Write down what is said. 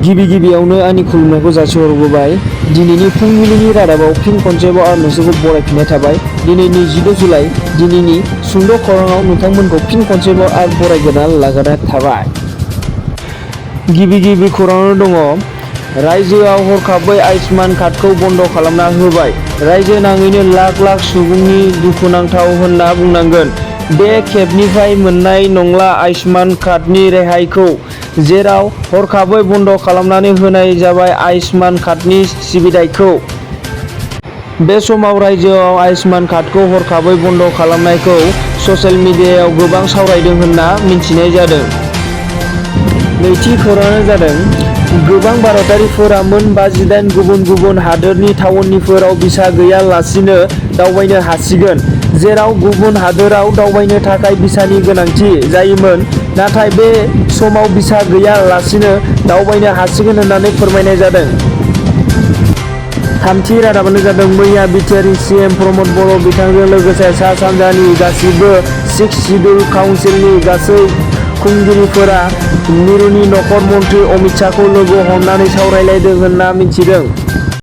गिबियावनो आंनि खुलुमनायखौ जासिहरबोबाय। दिनैनि फुंबिलिनि रादाबाव फिन खनसेबाव आरो नोंसोरखौ बरायफिननाय थाबाय। दिनैनि 16 जुलाइ दिनैनि सुंद' खौराङाव नोंथांमोनखौ फिन खनसेबाव आरो बरायग्रोना लाग्रोनाय थाबाय। गिबि खौराङाव दङ रायजोआव हरखाबै आयुष्मान कार्डखौ बन्द' खालामना होबाय। रायजो नाङैनो लाख सुबुंनि दुखुनांथाव होनना बुंनांगोन। बे खेबनिफ्राय मोननाय नंला आयुष्मान कार्डनि रेहायखौ, जेराव हरखाबै बन्द' खालामनानै होनाय जाबाय आयुष्मान कार्डनि सिबिथायखौ। बे समाव रायजोआव आयुष्मान कार्डखौ हरखाबै बन्द' खालामनायखौ ससियेल मिडियायाव गोबां सावरायदों होनना मिथिनाय जादों। नैथि खौराङानो जादों गोबां भारतारिफोरा मोन 58 गुबुन हादोरनि थावनिफोराव भिसा गैयालासिनो दावबायनो हासिगोन। जेराव गुबुन हादोराव दावबायनो थाखाय भिसानि गोनांथि जायोमोन, नाथाय बे समाव भिसा गैयालासिनो दावबायनो हासिगोन होननानै फोरमायनाय जादों। थामथि रादाबानो जादों मैया बिटिआर सिएम प्रमद बर' बिथांजों लोगोसे सा-सानजानि गासिबो 6 सिडुल काउन्सिलनि गासै खुंगिरिफोरा मिरुनि नखर मन्थ्रि अमित शाहखौ लोगो हमनानै सावरायलायदों होनना मिथिदों।